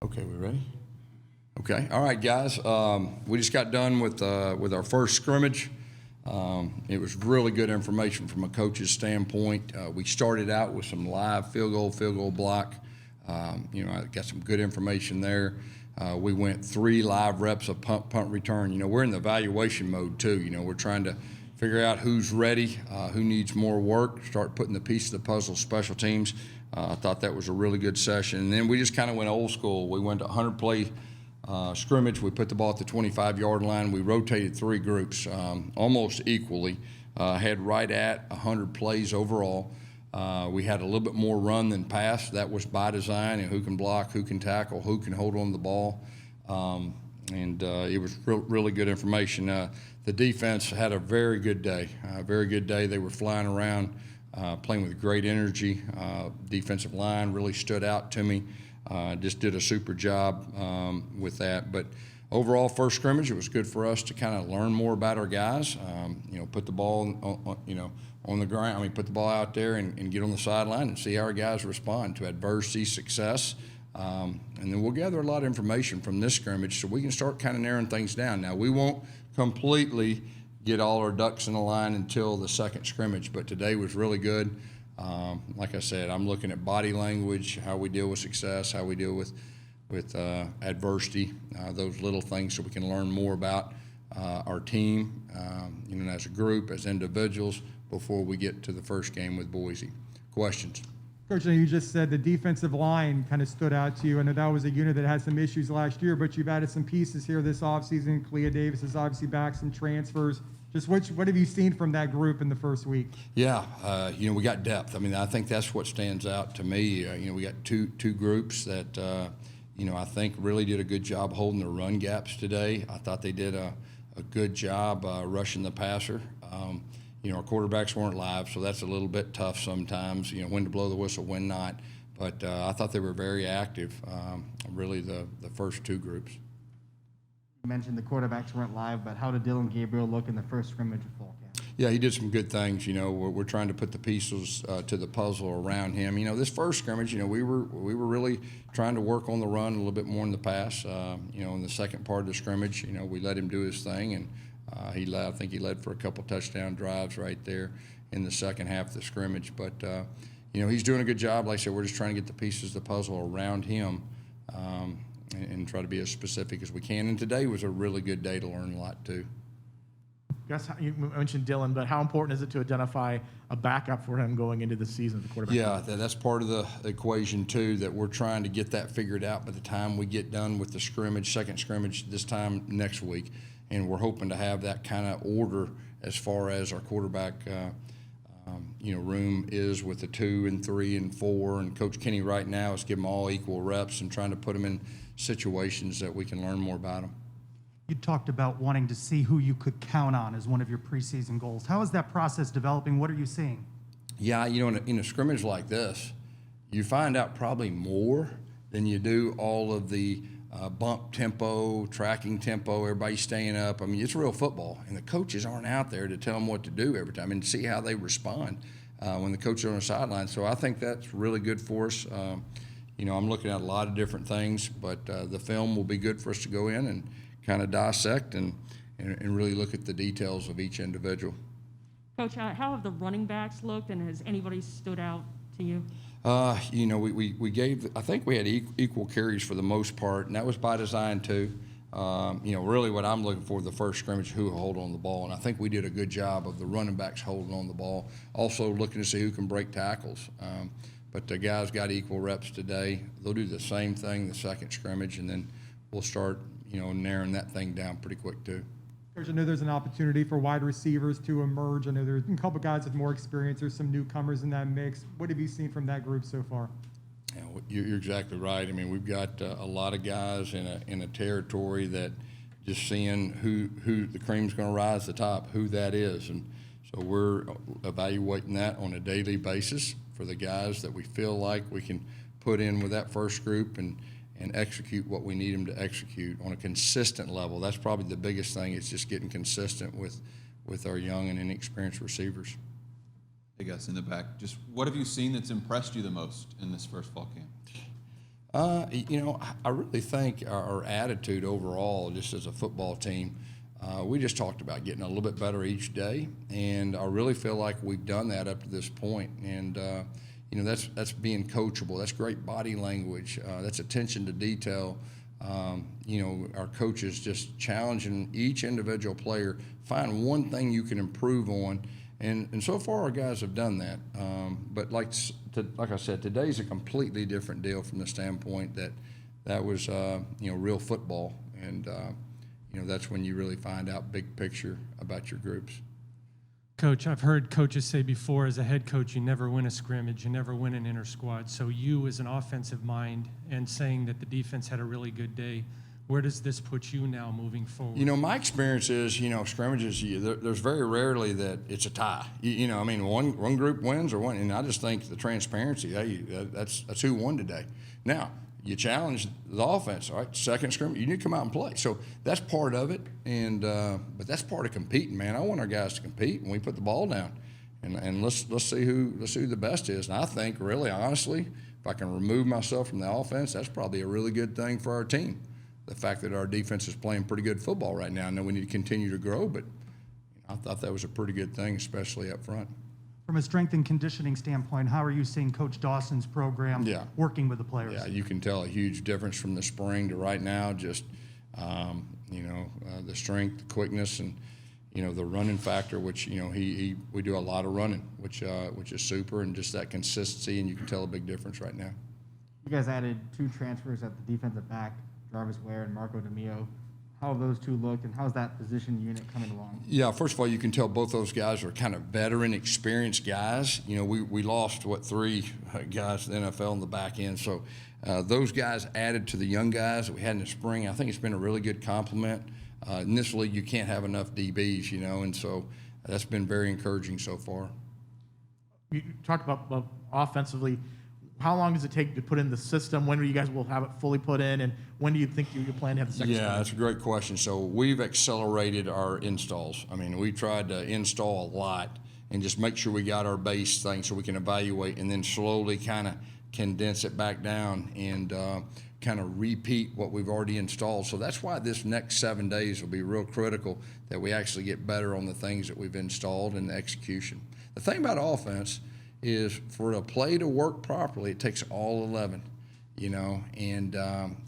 Okay, we ready? Okay, all right, guys. We just got done with our first scrimmage. It was really good information from a coach's standpoint. We started out with some live field goal block. I got some good information there. We went 3 live reps of punt return. We're in the evaluation mode too. We're trying to figure out who's ready, who needs more work, start putting the piece of the puzzle, special teams. I thought that was a really good session. And then we just kind of went old school. We went to 100-play scrimmage. We put the ball at the 25-yard line. We rotated 3 groups almost equally, had right at 100 plays overall. We had a little bit more run than pass. That was by design, and who can block, who can tackle, who can hold on the ball. It was really good information. The defense had a very good day, They were flying around, playing with great energy. Defensive line really stood out to me. Just did a super job with that. But overall, first scrimmage, it was good for us to kind of learn more about our guys. Put the ball on the ground. Put the ball out there and get on the sideline and see how our guys respond to adversity, success. And then we'll gather a lot of information from this scrimmage so we can start kind of narrowing things down. Now, we won't completely get all our ducks in a line until the second scrimmage, but today was really good. Like I said, I'm looking at body language, how we deal with success, how we deal with adversity, those little things so we can learn more about our team, as a group, as individuals, before we get to the first game with Boise. Questions? Coach, you just said the defensive line kind of stood out to you. I know that was a unit that had some issues last year, but you've added some pieces here this offseason. Clea Davis is obviously back, some transfers. Just what have you seen from that group in the first week? Yeah, we got depth. I think that's what stands out to me. We got two groups that, I think really did a good job holding their run gaps today. I thought they did a good job rushing the passer. Our quarterbacks weren't live, so that's a little bit tough sometimes, when to blow the whistle, when not. But I thought they were very active, really the first 2 groups. You mentioned the quarterbacks weren't live, but how did Dylan Gabriel look in the first scrimmage of fall camp? Yeah, he did some good things. We're trying to put the pieces to the puzzle around him. This first scrimmage, we were really trying to work on the run a little bit more in the pass. In the second part of the scrimmage, we let him do his thing, and I think he led for a couple touchdown drives right there in the second half of the scrimmage. But he's doing a good job. Like I said, we're just trying to get the pieces of the puzzle around him. And try to be as specific as we can. And today was a really good day to learn a lot, too. Gus, you mentioned Dylan, but how important is it to identify a backup for him going into the season, the quarterback? Yeah, that's part of the equation, too, that we're trying to get that figured out by the time we get done with the second scrimmage this time next week. And we're hoping to have that kind of order as far as our quarterback room is with the 2 and 3 and 4. And Coach Kenny right now is giving them all equal reps and trying to put them in situations that we can learn more about them. You talked about wanting to see who you could count on as one of your preseason goals. How is that process developing? What are you seeing? Yeah, in a scrimmage like this, you find out probably more than you do all of the bump tempo, tracking tempo, everybody staying up. It's real football, and the coaches aren't out there to tell them what to do every time and see how they respond when the coaches are on the sideline. So I think that's really good for us. I'm looking at a lot of different things, but the film will be good for us to go in and kind of dissect and really look at the details of each individual. Coach, how have the running backs looked, and has anybody stood out to you? We gave, I think we had equal carries for the most part, and that was by design too. Really what I'm looking for the first scrimmage, who will hold on the ball, and I think we did a good job of the running backs holding on the ball. Also looking to see who can break tackles. But the guys got equal reps today. They'll do the same thing the second scrimmage, and then we'll start, narrowing that thing down pretty quick too. Coach, I know there's an opportunity for wide receivers to emerge. I know there's a couple guys with more experience. There's some newcomers in that mix. What have you seen from that group so far? Yeah, you're exactly right. We've got a lot of guys in a territory that just seeing who the cream's going to rise to the top, who that is. And so we're evaluating that on a daily basis for the guys that we feel like we can put in with that first group and execute what we need them to execute on a consistent level. That's probably the biggest thing. It's just getting consistent with our young and inexperienced receivers. Hey, Gus, in the back, just what have you seen that's impressed you the most in this first fall camp? I really think our attitude overall, just as a football team, we just talked about getting a little bit better each day, and I really feel like we've done that up to this point. And that's being coachable. That's great body language. That's attention to detail. Our coaches just challenging each individual player, find one thing you can improve on. And so far, our guys have done that. But like I said, today's a completely different deal from the standpoint that was real football, and that's when you really find out big picture about your groups. Coach, I've heard coaches say before, as a head coach, you never win a scrimmage, you never win an inter squad. So you, as an offensive mind, and saying that the defense had a really good day, where does this put you now moving forward? My experience is, scrimmages, there's very rarely that it's a tie. One group wins or one, and I just think the transparency, hey, that's who won today. Now, you challenge the offense, all right, second scrimmage, you need to come out and play. So that's part of it, and but that's part of competing, man. I want our guys to compete when we put the ball down, and let's see who the best is. And I think, really, honestly, if I can remove myself from the offense, that's probably a really good thing for our team. The fact that our defense is playing pretty good football right now. I know we need to continue to grow, but I thought that was a pretty good thing, especially up front. From a strength and conditioning standpoint, how are you seeing Coach Dawson's program working with the players? Yeah, you can tell a huge difference from the spring to right now. Just the strength, the quickness, and the running factor. Which we do a lot of running, which is super, and just that consistency, and you can tell a big difference right now. You guys added 2 transfers at the defensive back, Jarvis Ware and Marco DeMio. How have those 2 looked, and how's that position unit coming along? Yeah, first of all, you can tell both those guys are kind of veteran, experienced guys. We lost, 3 guys in the NFL in the back end. So those guys added to the young guys that we had in the spring. I think it's been a really good compliment. In this league, you can't have enough DBs, and so that's been very encouraging so far. You talked about offensively. How long does it take to put in the system? When do you guys will have it fully put in, and when do you think you plan to have the second? Yeah, that's a great question. So we've accelerated our installs. We tried to install a lot and just make sure we got our base thing so we can evaluate, and then slowly kind of condense it back down and kind of repeat what we've already installed. So that's why this next 7 days will be real critical, that we actually get better on the things that we've installed and the execution. The thing about offense is, for a play to work properly, it takes all 11, and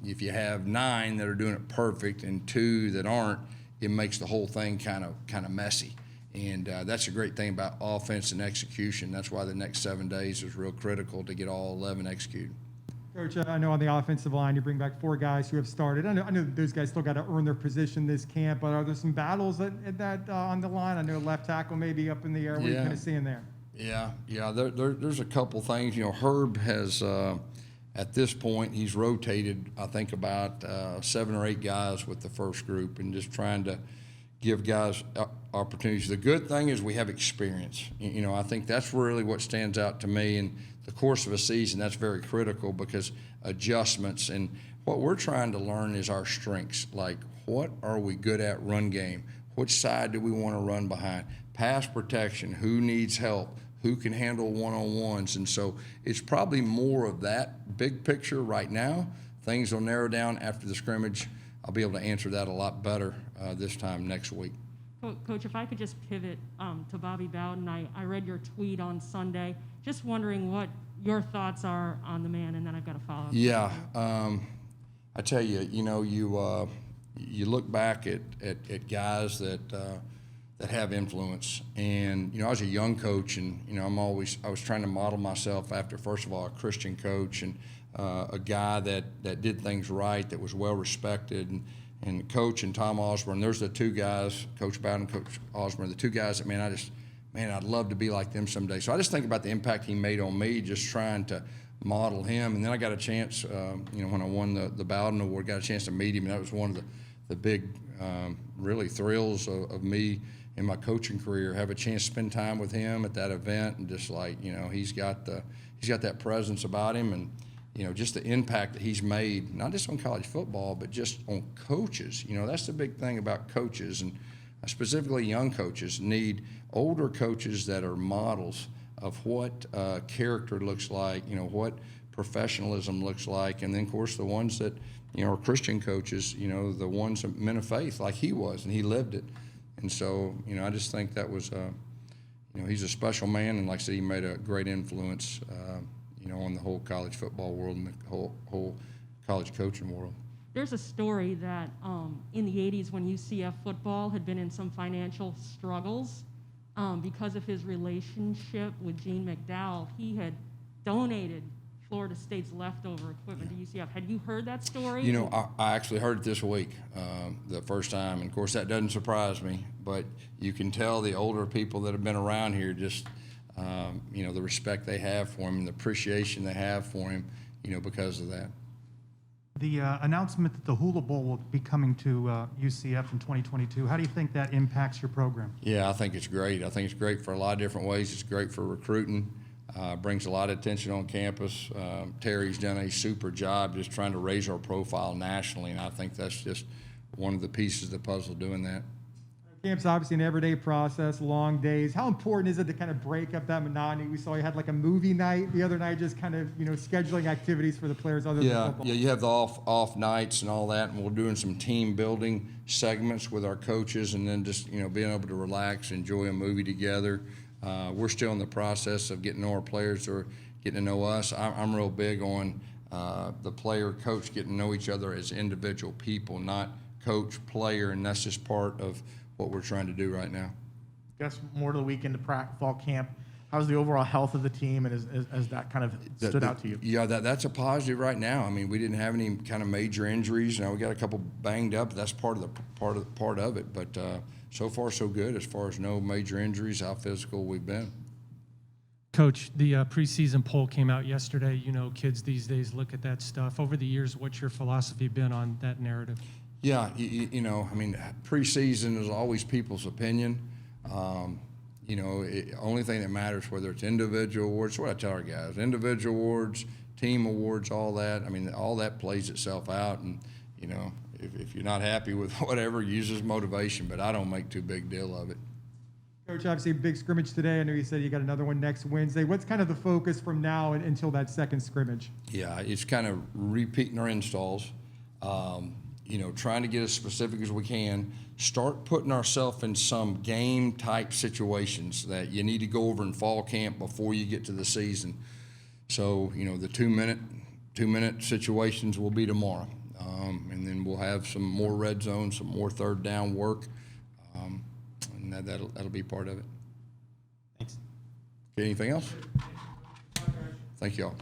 if you have 9 that are doing it perfect and 2 that aren't, it makes the whole thing kind of messy. And that's a great thing about offense and execution. That's why the next 7 days is real critical to get all 11 executed. Coach, I know on the offensive line you bring back 4 guys who have started. I know those guys still got to earn their position this camp, but are there some battles that on the line? I know left tackle may be up in the air. What are you kind of seeing there? Yeah. There's a couple things. Herb has, at this point, he's rotated, I think, about 7 or 8 guys with the first group, and just trying to give guys opportunities. The good thing is we have experience. I think that's really what stands out to me. In the course of a season, that's very critical, because adjustments, and what we're trying to learn is our strengths. Like, what are we good at run game? Which side do we want to run behind? Pass protection, who needs help? Who can handle one-on-ones? And so it's probably more of that big picture right now. Things will narrow down after the scrimmage. I'll be able to answer that a lot better this time next week. Coach, if I could just pivot to Bobby Bowden. I read your tweet on Sunday. Just wondering what your thoughts are on the man, and then I've got a follow-up. Yeah, I tell you, you look back at guys that have influence, and I was a young coach, and I was trying to model myself after, first of all, a Christian coach, and a guy that did things right, that was well respected, and Coach and Tom Osborne. There's the 2 guys, Coach Bowden and Coach Osborne, the 2 guys that I'd love to be like them someday. So I just think about the impact he made on me, just trying to model him. And then I got a chance, when I won the Bowden Award, got a chance to meet him, and that was one of the big, really thrills of me in my coaching career. Have a chance to spend time with him at that event, and just he's got that presence about him, and just the impact that he's made, not just on college football, but just on coaches. That's the big thing about coaches, and specifically young coaches need older coaches that are models of what character looks like, what professionalism looks like. And then, of course, the ones that, are Christian coaches, the ones that men of faith like he was, and he lived it. And so, I just think that was, he's a special man, and like I said, he made a great influence, on the whole college football world and the whole college coaching world. There's a story that in the 80s when UCF football had been in some financial struggles, because of his relationship with Gene McDowell, he had donated Florida State's leftover equipment to UCF. Had you heard that story? I actually heard it this week, the first time. And, of course, that doesn't surprise me. But you can tell the older people that have been around here just, the respect they have for him and the appreciation they have for him, because of that. The announcement that the Hula Bowl will be coming to UCF in 2022, how do you think that impacts your program? Yeah, I think it's great. I think it's great for a lot of different ways. It's great for recruiting. Brings a lot of attention on campus. Terry's done a super job just trying to raise our profile nationally, and I think that's just one of the pieces of the puzzle doing that. Camp's obviously an everyday process, long days. How important is it to kind of break up that monotony? We saw you had like a movie night the other night, just kind of, scheduling activities for the players other than football. Yeah, you have the off nights and all that, and we're doing some team building segments with our coaches, and then just, being able to relax, enjoy a movie together. We're still in the process of getting to know our players or getting to know us. I'm real big on the player-coach getting to know each other as individual people, not coach-player, and that's just part of what we're trying to do right now. Guess more to the week into fall camp. How's the overall health of the team, and has that kind of stood out to you? Yeah, that's a positive right now. I mean, we didn't have any kind of major injuries. We got a couple banged up. That's part of it. But so far, so good. As far as no major injuries, how physical we've been. Coach, the preseason poll came out yesterday. Kids these days look at that stuff. Over the years, what's your philosophy been on that narrative? Yeah, preseason is always people's opinion. Only thing that matters, whether it's individual awards, what I tell our guys, individual awards, team awards, all that. I mean, all that plays itself out. And, if you're not happy with whatever, use as motivation. But I don't make too big deal of it. Coach, obviously a big scrimmage today. I know you said you got another one next Wednesday. What's kind of the focus from now until that second scrimmage? Yeah, it's kind of repeating our installs. Trying to get as specific as we can, start putting ourselves in some game-type situations that you need to go over in fall camp before you get to the season. So, the two-minute situations will be tomorrow. And then we'll have some more red zone, some more third down work, and that'll be part of it. Thanks. Okay, anything else? Thank you all.